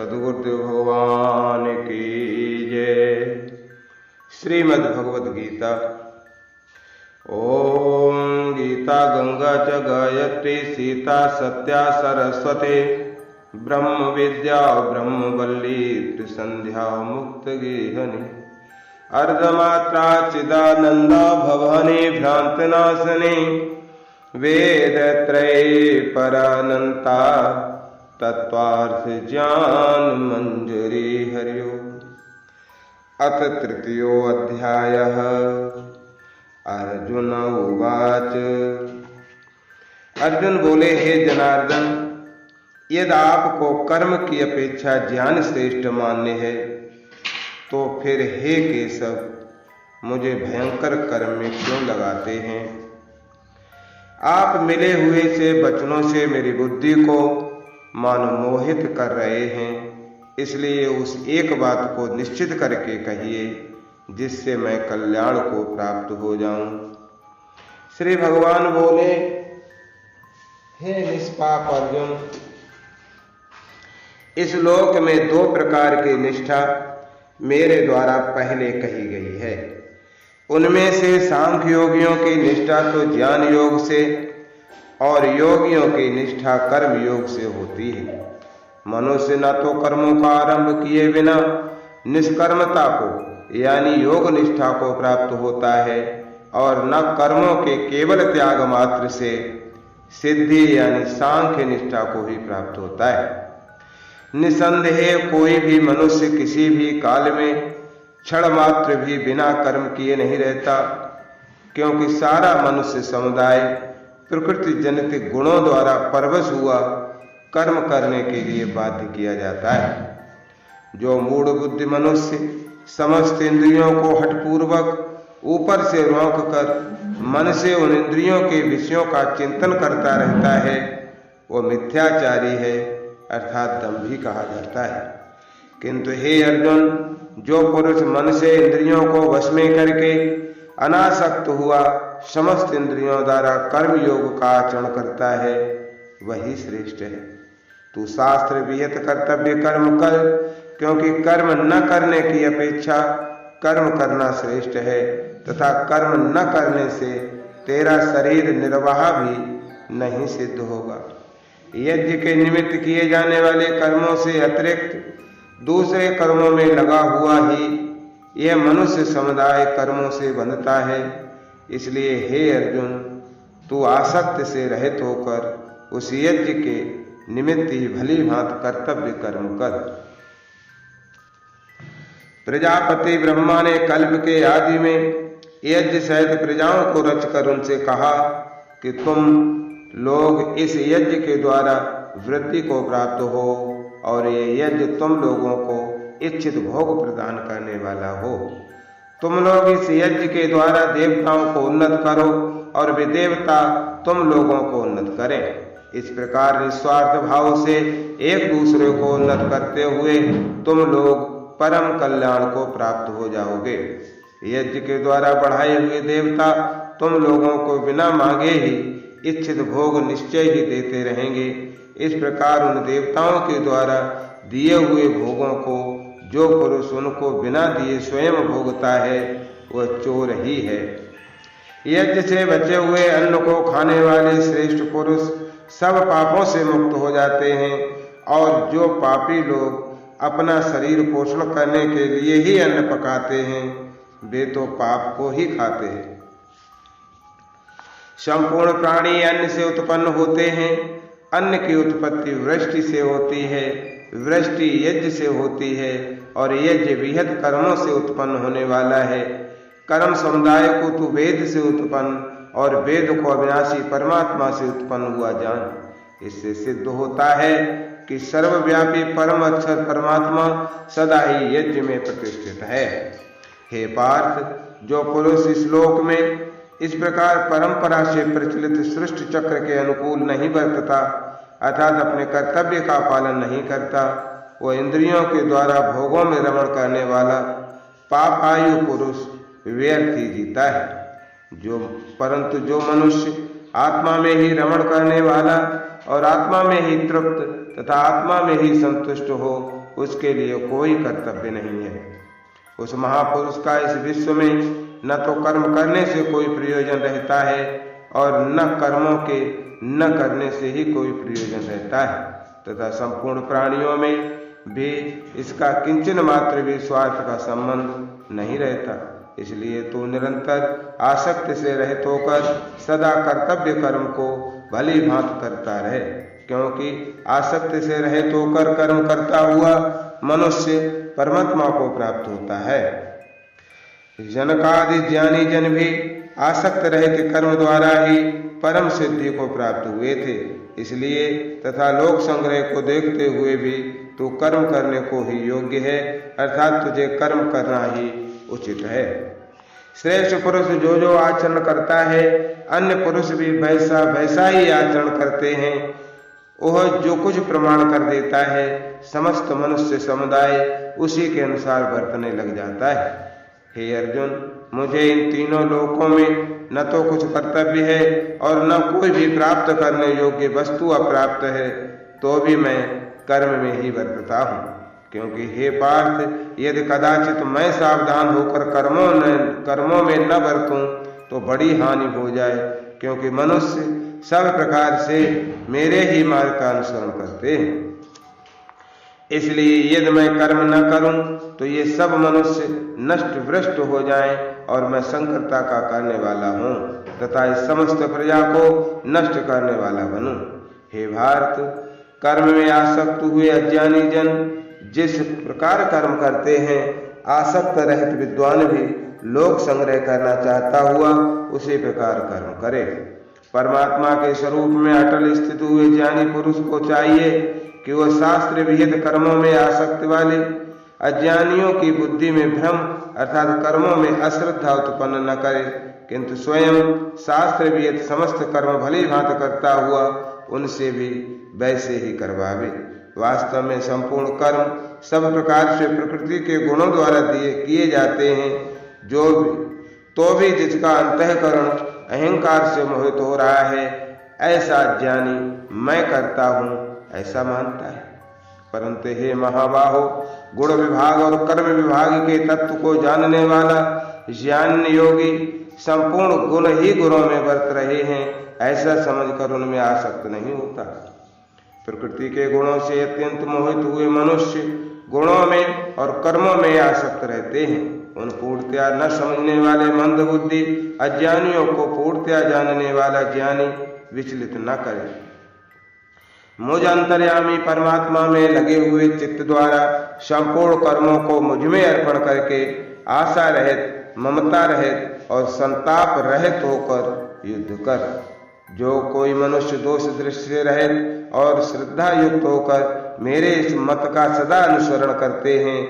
सद्गुरुदेव भगवान की जय। श्रीमद् भगवद गीता। ओम गीता गंगा च गायत्री सीता सत्या सरस्वती ब्रह्म विद्या ब्रह्म वल्ली त्रिसंध्या मुक्त गेहनि अर्धमात्रा चिदानंदा भवानी भ्रांतनाशनी वेदत्रये परानंता तत्वार्थ ज्ञान मंजरी हरिओ। अथ तृतीयो अध्यायः। अर्जुन उवाच। अर्जुन बोले, हे जनार्दन, यदि आपको कर्म की अपेक्षा ज्ञान श्रेष्ठ मान्य है तो फिर हे केशव, मुझे भयंकर कर्म में क्यों लगाते हैं? आप मिले हुए से वचनों से मेरी बुद्धि को मानो मोहित कर रहे हैं, इसलिए उस एक बात को निश्चित करके कहिए जिससे मैं कल्याण को प्राप्त हो जाऊं। श्री भगवान बोले, हे निष्पाप अर्जुन, इस लोक में दो प्रकार की निष्ठा मेरे द्वारा पहले कही गई है। उनमें से सांख्य योगियों की निष्ठा तो ज्ञान योग से और योगियों की निष्ठा कर्म योग से होती है। मनुष्य न तो कर्मों का आरंभ किए बिना निष्कर्मता को यानी योग निष्ठा को प्राप्त होता है और न कर्मों के केवल त्याग मात्र से सिद्धि यानी सांख्य निष्ठा को ही प्राप्त होता है। निसंदेह कोई भी मनुष्य किसी भी काल में क्षण मात्र भी बिना कर्म किए नहीं रहता, क्योंकि सारा मनुष्य समुदाय प्रकृति जनित गुणों द्वारा परवश हुआ कर्म करने के लिए बाध्य किया जाता है। जो मूढ़ बुद्धि मनुष्य समस्त इंद्रियों को हठपूर्वक ऊपर से रोक कर मन से उन इंद्रियों के विषयों का चिंतन करता रहता है, वो मिथ्याचारी है, अर्थात दंभी कहा जाता है। किंतु हे अर्जुन, जो पुरुष मन से इंद्रियों को वश में करके अनासक्त हुआ समस्त इंद्रियों द्वारा कर्म योग का आचरण करता है, वही श्रेष्ठ है। तू शास्त्र विहित कर्तव्य कर्म कर, क्योंकि कर्म न करने की अपेक्षा कर्म करना श्रेष्ठ है तथा कर्म न करने से तेरा शरीर निर्वाह भी नहीं सिद्ध होगा। यज्ञ के निमित्त किए जाने वाले कर्मों से अतिरिक्त दूसरे कर्मों में लगा हुआ ही यह मनुष्य समुदाय कर्मों से बंधता है। इसलिए हे अर्जुन, तू आसक्त से रहित होकर उस यज्ञ के निमित्त ही भली भांति कर्तव्य कर्म कर। प्रजापति ब्रह्मा ने कल्प के आदि में यज्ञ सहित प्रजाओं को रचकर उनसे कहा कि तुम लोग इस यज्ञ के द्वारा वृद्धि को प्राप्त हो और ये यज्ञ तुम लोगों को इच्छित भोग प्रदान करने वाला हो। तुम लोग इस यज्ञ के द्वारा देवताओं को उन्नत करो और वे देवता तुम लोगों को उन्नत करें। इस प्रकार निस्वार्थ भाव से एक दूसरे को उन्नत करते हुए तुम लोग परम कल्याण को प्राप्त हो जाओगे। यज्ञ के द्वारा बढ़ाए हुए देवता तुम लोगों को बिना मांगे ही इच्छित भोग निश्चय ही देते रहेंगे। इस प्रकार उन देवताओं के द्वारा दिए हुए भोगों को जो पुरुष उनको बिना दिए स्वयं भोगता है वह चोर ही है। यज्ञ से बचे हुए अन्न को खाने वाले श्रेष्ठ पुरुष सब पापों से मुक्त हो जाते हैं, और जो पापी लोग अपना शरीर पोषण करने के लिए ही अन्न पकाते हैं वे तो पाप को ही खाते हैं। संपूर्ण प्राणी अन्न से उत्पन्न होते हैं। अन्न की उत्पत्ति वृष्टि से होती है, वृष्टि यज्ञ से होती है और यज्ञ विहित कर्मों से उत्पन्न होने वाला है। कर्म समुदाय को तू वेद से उत्पन्न और वेद को अविनाशी परमात्मा से उत्पन्न हुआ जान। इससे सिद्ध होता है कि सर्वव्यापी परम अक्षर परमात्मा सदा ही यज्ञ में प्रतिष्ठित है। हे पार्थ, जो पुरुष इस लोक में इस प्रकार परंपरा से प्रचलित सृष्टि चक्र के अनुकूल नहीं बरतता अर्थात अपने कर्तव्य का पालन नहीं करता, वह इंद्रियों के द्वारा भोगों में रमण करने वाला पापायु पुरुष व्यर्थ ही जीता है। परंतु जो मनुष्य आत्मा में ही रमण करने वाला और आत्मा में ही तृप्त तथा आत्मा में ही संतुष्ट हो, उसके लिए कोई कर्तव्य नहीं है। उस महापुरुष का इस विश्व में न तो कर्म करने से कोई प्रयोजन रहता है और न कर्मों के न करने से ही कोई प्रयोजन रहता है, तथा संपूर्ण प्राणियों में भी इसका किंचन मात्र भी स्वार्थ का संबंध नहीं रहता। इसलिए तू निरंतर आसक्ति से रहित होकर सदा कर्तव्य कर्म को भली भांति करता रहे, क्योंकि आसक्ति से रहित होकर कर्म करता हुआ मनुष्य परमात्मा को प्राप्त होता है। जनकादि ज्ञानी जन भी आसक्त रहित कर्म द्वारा ही परम सिद्धि को प्राप्त हुए थे। इसलिए तथा लोक संग्रह को देखते हुए भी तू कर्म करने को ही योग्य है, अर्थात तुझे कर्म करना ही उचित है। श्रेष्ठ पुरुष जो जो आचरण करता है, अन्य पुरुष भी वैसा वैसा ही आचरण करते हैं। वह जो कुछ प्रमाण कर देता है, समस्त मनुष्य समुदाय उसी के अनुसार बरतने लग जाता है। हे अर्जुन, मुझे इन तीनों लोकों में न तो कुछ कर्तव्य है और न कोई भी प्राप्त करने योग्य वस्तु अप्राप्त है, तो भी मैं कर्म में ही बरतता हूँ। क्योंकि हे पार्थ, यदि कदाचित मैं सावधान होकर कर्मों में न बरतूं तो बड़ी हानि हो जाए, क्योंकि मनुष्य सब प्रकार से मेरे ही मार्ग का अनुसरण करते हैं। इसलिए यदि मैं कर्म न करूं तो ये सब मनुष्य नष्ट भ्रष्ट हो जाएं और मैं संकरता का करने वाला हूं तथा इस समस्त प्रजा को नष्ट करने वाला बनूं। हे भारत, कर्म में आसक्त हुए अज्ञानी जन जिस प्रकार कर्म करते हैं, आसक्त रहित विद्वान भी लोक संग्रह करना चाहता हुआ उसी प्रकार कर्म करे। परमात्मा के स्वरूप में अटल स्थित हुए ज्ञानी पुरुष को चाहिए कि वह शास्त्र विहित कर्मों में आसक्ति वाले अज्ञानियों की बुद्धि में भ्रम अर्थात कर्मों में अश्रद्धा उत्पन्न न करे, किंतु स्वयं शास्त्र विहित समस्त कर्म भली भांति करता हुआ उनसे भी वैसे ही करवावे। वास्तव में संपूर्ण कर्म सब प्रकार से प्रकृति के गुणों द्वारा किए जाते हैं। तो भी जिसका अंतःकरण अहंकार से मोहित हो रहा है, ऐसा ज्ञानी मैं करता हूँ ऐसा मानता है। परंतु हे महाबाहो, गुण विभाग और कर्म विभाग के तत्व को जानने वाला ज्ञान योगी संपूर्ण गुण ही गुणों में बरत रहे हैं, ऐसा समझकर उनमें आसक्त नहीं होता। प्रकृति के गुणों से अत्यंत मोहित हुए मनुष्य गुणों में और कर्मों में आसक्त रहते हैं। उन पूर्णतया न समझने वाले मंद बुद्धि अज्ञानियों को पूर्णतया जानने वाला ज्ञानी विचलित न करे। मुझ अंतर्यामी परमात्मा में लगे हुए चित्त द्वारा संपूर्ण कर्मों को मुझ में अर्पण करके आशा रहित, ममता रहित और संताप रहित होकर युद्ध कर। जो कोई मनुष्य दोष दृष्टि से रहित और श्रद्धा युक्त होकर मेरे इस मत का सदा अनुसरण करते हैं,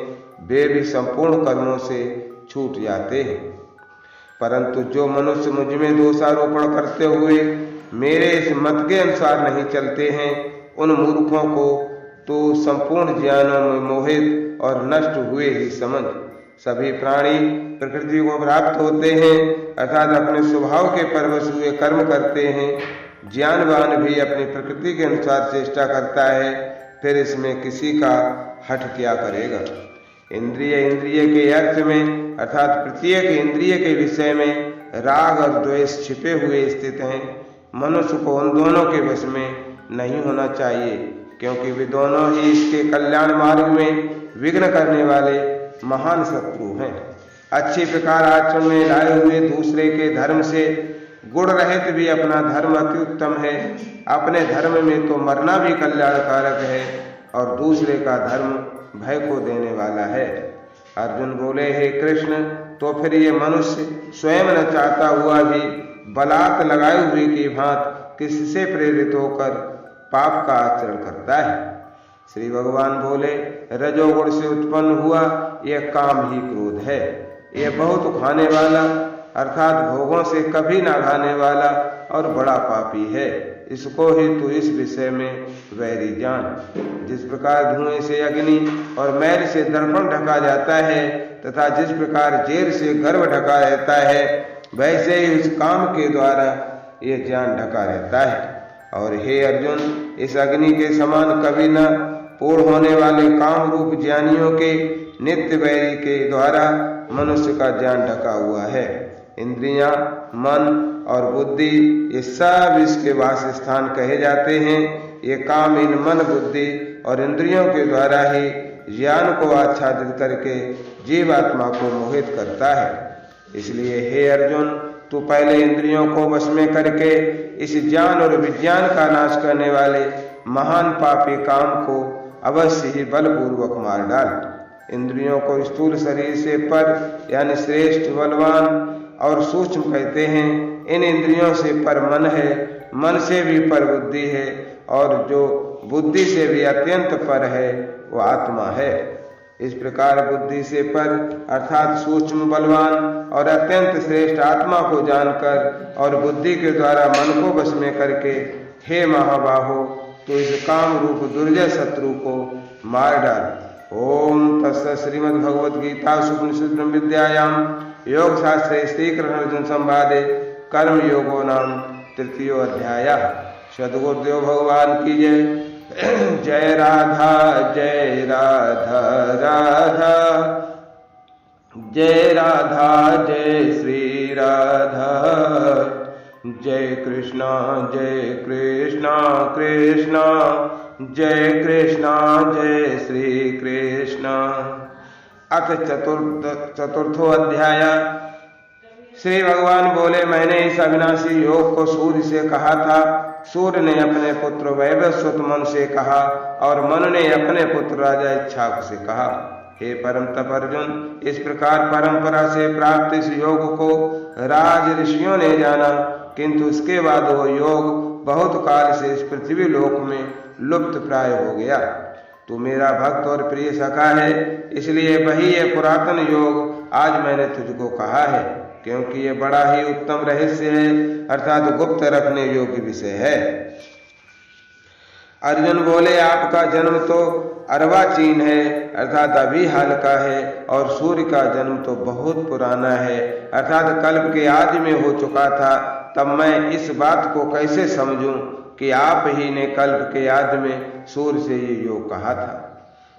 वे भी संपूर्ण कर्मों से छूट जाते हैं। परंतु जो मनुष्य मुझ में दोषारोपण करते हुए मेरे इस मत के अनुसार नहीं चलते हैं, उन मूर्खों को तो संपूर्ण ज्ञानों में मोहित और नष्ट हुए ही समझ। सभी प्राणी प्रकृति को प्राप्त होते हैं, अर्थात अपने स्वभाव के परवश हुए कर्म करते हैं। ज्ञानवान भी अपनी प्रकृति के अनुसार चेष्टा करता है, फिर इसमें किसी का हठ क्या करेगा। इंद्रिय के अर्थ में अर्थात प्रत्येक इंद्रिय के विषय में राग और द्वेष छिपे हुए स्थित हैं। मनुष्य को उन दोनों के वश में नहीं होना चाहिए, क्योंकि वे दोनों ही इसके कल्याण मार्ग में विघ्न करने वाले महान शत्रु हैं। अच्छी प्रकार आचरण में लाए हुए दूसरे के धर्म से गुण रहित भी अपना धर्म अति उत्तम है। अपने धर्म में तो मरना भी कल्याणकारक है और दूसरे का धर्म भय को देने वाला है। अर्जुन बोले, हे कृष्ण, तो फिर ये मनुष्य स्वयं न चाहता हुआ भी बलात् लगाए हुए की भांति किससे प्रेरित होकर पाप का आचरण करता है। श्री भगवान बोले, रजोगुण से उत्पन्न हुआ यह काम ही क्रोध है। यह बहुत खाने वाला अर्थात भोगों से कभी ना खाने वाला और बड़ा पापी है। इसको ही तू इस विषय में वैरी जान। जिस प्रकार धुएं से अग्नि और मैल से दर्पण ढका जाता है तथा जिस प्रकार जेर से गर्भ ढका रहता है, वैसे ही उस काम के द्वारा यह ज्ञान ढका रहता है। और हे अर्जुन, इस अग्नि के समान कभी न पूर्ण होने वाले काम रूप ज्ञानियों के नित्य वैरी के द्वारा मनुष्य का ज्ञान ढका हुआ है। इंद्रियां, मन और बुद्धि ये सब इसके वास स्थान कहे जाते हैं। ये काम इन मन, बुद्धि और इंद्रियों के द्वारा ही ज्ञान को आच्छादित करके जीवात्मा को मोहित करता है। इसलिए हे अर्जुन, तू पहले इंद्रियों को वश में करके इस ज्ञान और विज्ञान का नाश करने वाले महान पापी काम को अवश्य ही बलपूर्वक मार डाल। इंद्रियों को स्थूल शरीर से पर यानी श्रेष्ठ, बलवान और सूक्ष्म कहते हैं। इन इंद्रियों से पर मन है, मन से भी पर बुद्धि है, और जो बुद्धि से भी अत्यंत पर है वो आत्मा है। इस प्रकार बुद्धि से पर अर्थात सूक्ष्म, बलवान और अत्यंत श्रेष्ठ आत्मा को जानकर और बुद्धि के द्वारा मन को वश में करके हे महाबाहो, तो इस काम रूप दुर्जय शत्रु को मार डाल। ओम तत्सत्। श्रीमद् भगवद गीता उपनिषद ब्रह्म विद्यायाम योग शास्त्रे श्री कृष्ण अर्जुन संवादे कर्म योगो नाम तृतीयो अध्यायः। सद्गुरुदेव भगवान की जय। जय राधा जय राधा राधा, जय राधा जय श्री राधा, जय कृष्णा कृष्णा जय कृष्णा जय श्री कृष्णा। अथ चतुर्थो अध्याय। श्री भगवान बोले, मैंने इस अविनाशी योग को सूर्य से कहा था, सूर्य ने अपने पुत्र वैवस्वत मन से कहा और मन ने अपने पुत्र राजा इच्छाक से कहा। हे परम तप अर्जुन, इस प्रकार परंपरा से प्राप्त इस योग को राज ऋषियों ने जाना, किंतु उसके बाद वो योग बहुत काल से इस पृथ्वी लोक में लुप्त प्राय हो गया। तू मेरा भक्त और प्रिय सखा है, इसलिए वही ये पुरातन योग आज मैंने तुझको कहा है, क्योंकि ये बड़ा ही उत्तम रहस्य है, अर्थात गुप्त रखने योग्य विषय है। अर्जुन बोले, आपका जन्म तो अर्वाचीन है, अर्थात अभी हाल का है, और सूर्य का जन्म तो बहुत पुराना है, अर्थात कल्प के आदि में हो चुका था। तब मैं इस बात को कैसे समझूं कि आप ही ने कल्प के आदि में सूर्य से ये योग कहा था।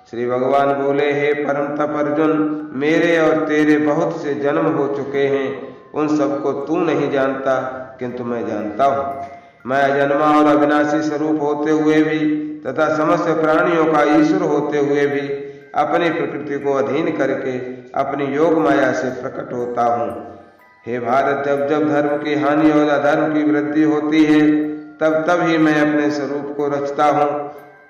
श्री भगवान बोले, हे परम तप अर्जुन, मेरे और तेरे बहुत से जन्म हो चुके हैं, उन सबको तू नहीं जानता, किंतु मैं जानता हूँ। मैं अजन्मा और अविनाशी स्वरूप होते हुए भी तथा समस्त प्राणियों का ईश्वर होते हुए भी अपनी प्रकृति को अधीन करके अपनी योग माया से प्रकट होता हूँ। हे भारत, जब जब धर्म की हानि और अधर्म की वृद्धि होती है, तब तब ही मैं अपने स्वरूप को रचता हूँ,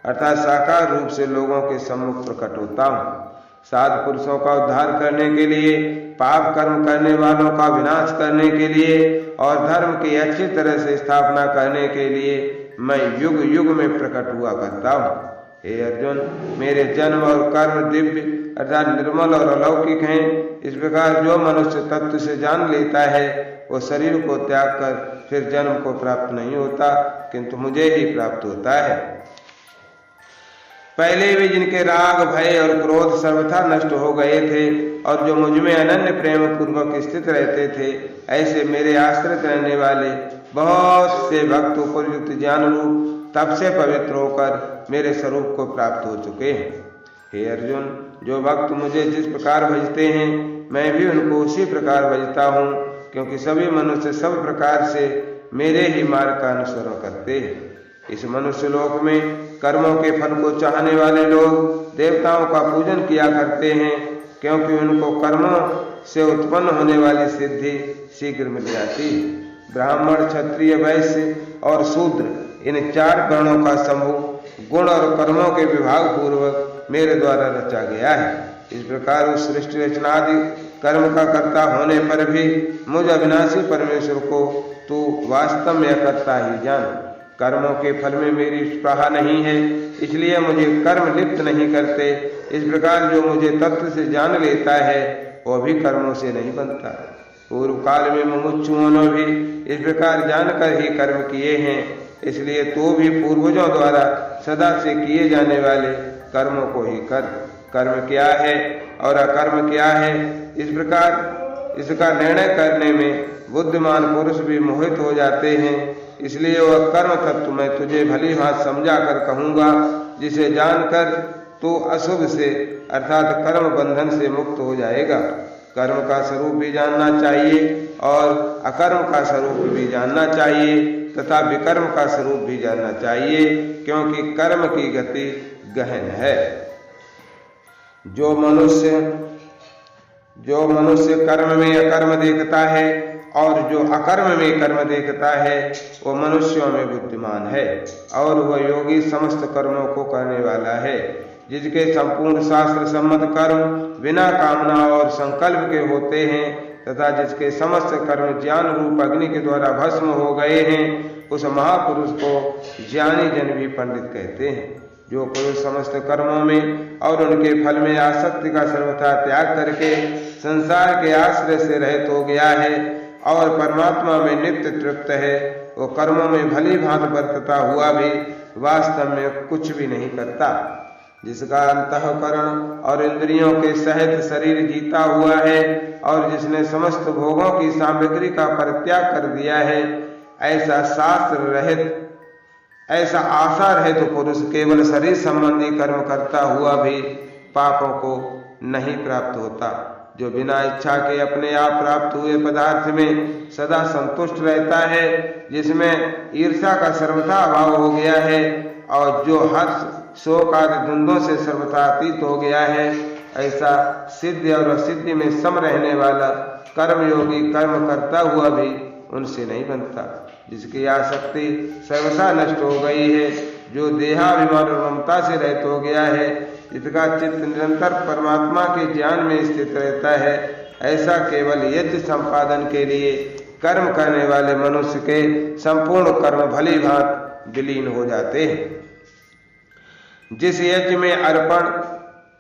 अर्थात साकार रूप से लोगों के सम्मुख प्रकट होता हूँ। साध पुरुषों का उद्धार करने के लिए, पाप कर्म करने वालों का विनाश करने के लिए और धर्म की अच्छी तरह से स्थापना करने के लिए मैं युग युग में प्रकट हुआ करता हूँ। हे अर्जुन, मेरे जन्म और कर्म दिव्य अर्थात निर्मल और अलौकिक हैं। इस प्रकार जो मनुष्य तत्व से जान लेता है, वो शरीर को त्याग कर फिर जन्म को प्राप्त नहीं होता, किंतु मुझे ही प्राप्त होता है। पहले भी जिनके राग, भय और क्रोध सर्वथा नष्ट हो गए थे और जो मुझ में अनन्य प्रेम पूर्वक स्थित रहते थे, ऐसे मेरे आश्रित रहने वाले बहुत से भक्त उपयुक्त ज्ञान रूप तब से पवित्र होकर मेरे स्वरूप को प्राप्त हो चुके हैं। हे अर्जुन, जो भक्त मुझे जिस प्रकार भजते हैं, मैं भी उनको उसी प्रकार भजता हूँ, क्योंकि सभी मनुष्य सब प्रकार से मेरे ही मार्ग का अनुसरण करते हैं। इस मनुष्य लोक में कर्मों के फल को चाहने वाले लोग देवताओं का पूजन किया करते हैं, क्योंकि उनको कर्मों से उत्पन्न होने वाली सिद्धि शीघ्र मिल जाती है। ब्राह्मण, क्षत्रिय, वैश्य और शूद्र, इन चार वर्णों का समूह गुण और कर्मों के विभाग पूर्वक मेरे द्वारा रचा गया है। इस प्रकार उस सृष्टि रचनादि कर्म का कर्ता होने पर भी मुझ अविनाशी परमेश्वर को तू वास्तव में करता ही जान। कर्मों के फल में मेरी स्पृहा नहीं है, इसलिए मुझे कर्म लिप्त नहीं करते। इस प्रकार जो मुझे तत्व से जान लेता है, वह भी कर्मों से नहीं बनता। पूर्व काल में मुमुक्षुओं ने भी इस प्रकार जानकर ही कर्म किए हैं, इसलिए तू भी पूर्वजों द्वारा सदा से किए जाने वाले कर्मों को ही कर। कर्म क्या है और अकर्म क्या है, इस प्रकार इसका निर्णय करने में बुद्धिमान पुरुष भी मोहित हो जाते हैं। इसलिए वह कर्म तत्व मैं तुझे भली भांति समझा कर कहूँगा, जिसे जानकर तू अशुभ से अर्थात कर्म बंधन से मुक्त हो जाएगा। कर्म का स्वरूप भी जानना चाहिए और अकर्म का स्वरूप भी जानना चाहिए तथा विकर्म का स्वरूप भी जानना चाहिए, क्योंकि कर्म की गति गहन है। जो मनुष्य कर्म में अकर्म देखता है और जो अकर्म में कर्म देखता है वो मनुष्यों में बुद्धिमान है और वह योगी समस्त कर्मों को करने वाला है। जिसके संपूर्ण शास्त्र सम्मत कर्म बिना कामना और संकल्प के होते हैं तथा जिसके समस्त कर्म ज्ञान रूप अग्नि के द्वारा भस्म हो गए हैं, उस महापुरुष को ज्ञानी जन भी पंडित कहते हैं। जो पुरुष समस्त कर्मों में और उनके फल में आसक्ति का सर्वथा त्याग करके संसार के आश्रय से रहित हो गया है और परमात्मा में नित्य तृप्त है, वो कर्मों में भली भांति बरतता हुआ भी वास्तव में कुछ भी नहीं करता। जिसका अंतःकरण और इंद्रियों के सहित शरीर जीता हुआ है और जिसने समस्त भोगों की सामग्री का परित्याग कर दिया है, ऐसा शास्त्र रहित, ऐसा आशा रहित तो पुरुष केवल शरीर संबंधी कर्म करता हुआ भी पापों को नहीं प्राप्त होता। जो बिना इच्छा के अपने आप प्राप्त हुए पदार्थ में सदा संतुष्ट रहता है, जिसमें ईर्ष्या का सर्वथा अभाव हो गया है और जो हर्ष शोक आदि द्वंद्वों से सर्वथा अतीत हो गया है, ऐसा सिद्धि और असिद्धि में सम रहने वाला कर्मयोगी कर्म करता हुआ भी उनसे नहीं बनता। जिसकी आसक्ति सर्वथा नष्ट हो गई है, जो देहाभिमान और ममता से रहित हो गया है, जिसका चित्त निरंतर परमात्मा के ज्ञान में स्थित रहता है, ऐसा केवल यज्ञ संपादन के लिए कर्म करने वाले मनुष्य के संपूर्ण कर्म भली भांति विलीन हो जाते हैं। जिस यज्ञ में अर्पण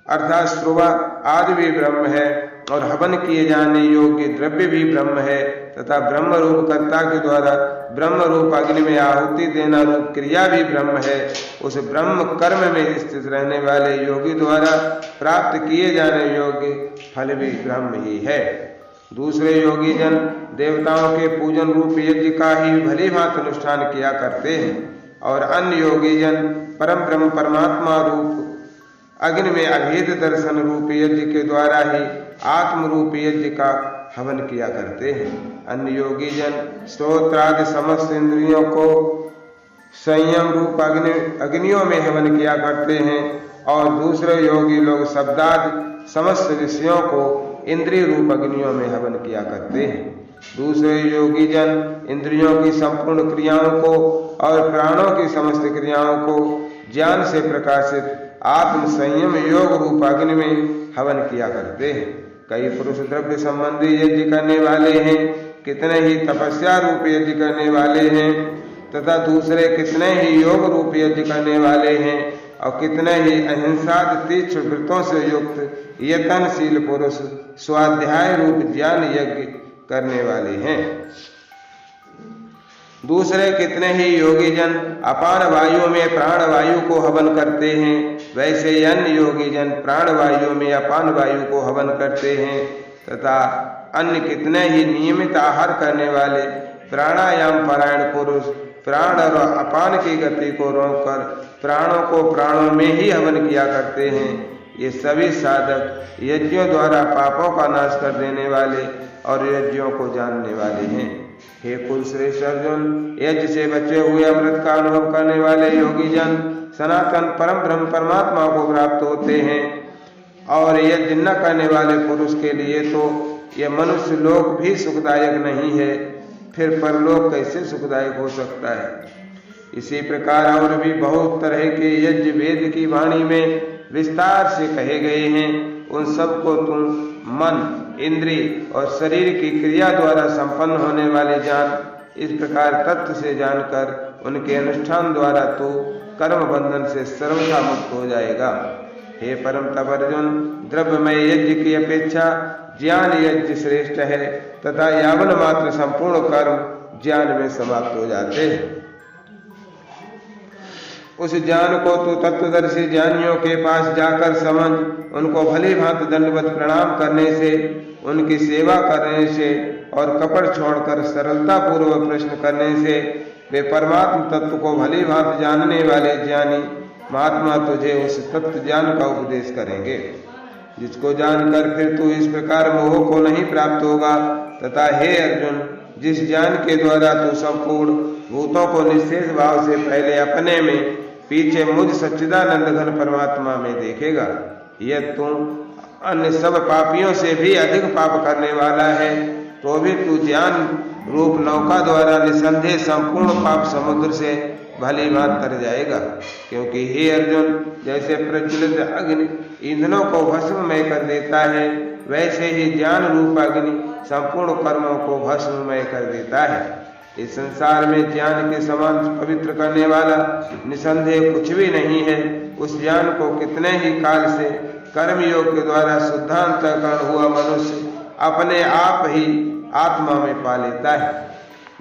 अर्थात श्रुवा आदि भी ब्रह्म है और हवन किए जाने योग्य द्रव्य भी ब्रह्म है तथा ब्रह्म रूप कर्ता के द्वारा ब्रह्म रूप अग्नि में आहुति देना रूप क्रिया भी ब्रह्म है, उस ब्रह्म कर्म में स्थित रहने वाले योगी द्वारा प्राप्त किए जाने योग्य फल भी ब्रह्म ही है। दूसरे योगी जन देवताओं के पूजन रूप यज्ञ का ही भली भांति अनुष्ठान किया करते हैं और अन्य योगी जन परम ब्रह्म परमात्मा रूप अग्नि में अभेद दर्शन रूप यज्ञ के द्वारा ही आत्म रूप यज्ञ का हवन किया करते हैं। अन्य योगी जन स्तोत्रादि समस्त इंद्रियों को संयम रूप अग्नियों में हवन किया करते हैं और दूसरे योगी लोग शब्दादि समस्त विषयों को इंद्रिय रूप अग्नियों में हवन किया करते हैं। दूसरे योगी जन इंद्रियों की संपूर्ण क्रियाओं को और प्राणों की समस्त क्रियाओं को ज्ञान से प्रकाशित आत्म संयम योग रूप अग्नि में हवन किया करते हैं। कई पुरुष द्रव्य संबंधी यज्ञ करने वाले हैं, कितने ही तपस्या रूप यज्ञ करने वाले हैं तथा दूसरे कितने ही योग रूप यज्ञ करने वाले हैं और कितने ही अहिंसा तीक्ष्ण व्रतों से युक्त यतनशील पुरुष स्वाध्याय रूप ज्ञान यज्ञ करने वाले हैं। दूसरे कितने ही योगी जन अपान वायु में प्राण वायु को हवन करते हैं, वैसे अन्य योगी जन प्राण वायु में अपान वायु को हवन करते हैं तथा अन्य कितने ही नियमित आहार करने वाले प्राणायाम परायण पुरुष प्राण और अपान की गति को रोककर प्राणों को प्राणों में ही हवन किया करते हैं। ये सभी साधक यज्ञों द्वारा पापों का नाश कर देने वाले और यज्ञों को जानने वाले हैं। हे कुलश्रेष्ठ अर्जुन, यज्ञ से बचे हुए अमृत का अनुभव करने वाले योगी जन सनातन परम ब्रह्म परमात्मा को प्राप्त होते हैं और यज्ञ न करने वाले पुरुष के लिए तो यह मनुष्य लोक भी सुखदायक नहीं है, फिर परलोक कैसे सुखदायक हो सकता है। इसी प्रकार और भी बहुत तरह के यज्ञ वेद की वाणी में विस्तार से कहे गए हैं। उन सबको तुम मन इंद्रिय और शरीर की क्रिया द्वारा संपन्न होने वाले जान, इस प्रकार तत्व से जानकर उनके अनुष्ठान द्वारा तो कर्म बंधन से सर्वथा मुक्त हो जाएगा। हे परम तप अर्जुन, द्रव्यमय यज्ञ की अपेक्षा ज्ञान यज्ञ श्रेष्ठ है तथा यावन मात्र संपूर्ण कर्म ज्ञान में समाप्त हो जाते हैं। उस ज्ञान को तो तत्वदर्शी ज्ञानियों के पास जाकर समझ, उनको भली भांति दंडवत प्रणाम करने से, उनकी सेवा करने से और कपट छोड़कर सरलता पूर्वक प्रश्न करने से वे परमात्म तत्व को भली भांति जानने वाले ज्ञानी महात्मा तुझे उस तत्व ज्ञान का उपदेश करेंगे, जिसको जानकर फिर तू इस प्रकार मोह को नहीं प्राप्त होगा। तथा हे अर्जुन, जिस ज्ञान के द्वारा तू संपूर्ण भूतों को निश्चेष भाव से पहले अपने में, पीछे मुझ सच्चिदानंद घन परमात्मा में देखेगा, यह तू अन्य सब पापियों से भी अधिक पाप करने वाला है, तो भी तू ज्ञान रूप नौका द्वारा निसंदेह संपूर्ण पाप समुद्र से भली भांति तर जाएगा। क्योंकि हे अर्जुन, जैसे प्रज्वलित अग्नि ईंधनों को भस्ममय कर देता है, वैसे ही ज्ञान रूप अग्नि संपूर्ण कर्मों को भस्ममय कर देता है। इस संसार में ज्ञान के समान पवित्र करने वाला निसंदेह कुछ भी नहीं है। उस ज्ञान को कितने ही काल से कर्मयोग के द्वारा शुद्धांतकरण हुआ मनुष्य अपने आप ही आत्मा में पा लेता है।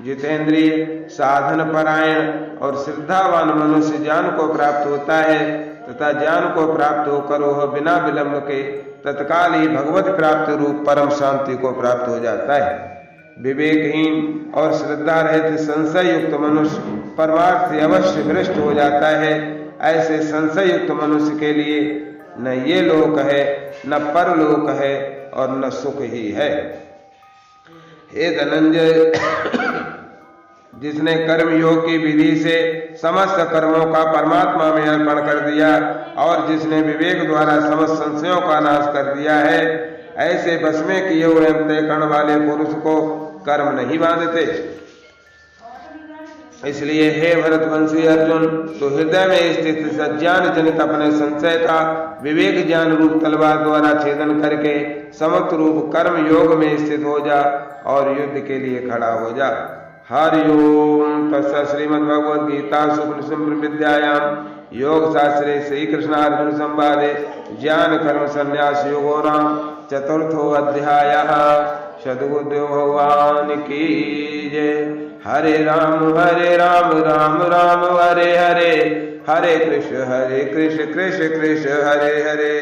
जितेंद्रिय, साधन परायण और श्रद्धावान मनुष्य ज्ञान को प्राप्त होता है तथा ज्ञान को प्राप्त होकर वह बिना विलंब के तत्काल ही भगवत प्राप्ति रूप परम शांति को प्राप्त हो जाता है। विवेकहीन और श्रद्धा रहित संशय युक्त मनुष्य परमार्थ से अवश्य भ्रष्ट हो जाता है। ऐसे संशय युक्त मनुष्य के लिए न ये लोक है, न परलोक है और न सुख ही है। हे धनंजय, जिसने कर्म योग की विधि से समस्त कर्मों का परमात्मा में अर्पण कर दिया और जिसने विवेक द्वारा समस्त संशयों का नाश कर दिया है, ऐसे बस में किए हुए अंतःकरण वाले पुरुष को कर्म नहीं बांधते। इसलिए हे भरतवंशी अर्जुन, तो हृदय में स्थित सज्ञान जनित अपने संशय का विवेक ज्ञान रूप तलवार द्वारा छेदन करके समत्व रूप कर्म योग में स्थित हो जा और युद्ध के लिए खड़ा हो जा। हरि ओम तत्सत्। श्रीमद्भगवद गीता उपनिषद विद्यायाम योग शास्त्रे श्री कृष्णार्जुन संवादे ज्ञान कर्म संन्यास योगो नाम चतुर्थो अध्यायः। सद्गुरुदेव भगवान की जय। हरे राम राम राम हरे हरे, हरे कृष्ण कृष्ण कृष्ण हरे हरे।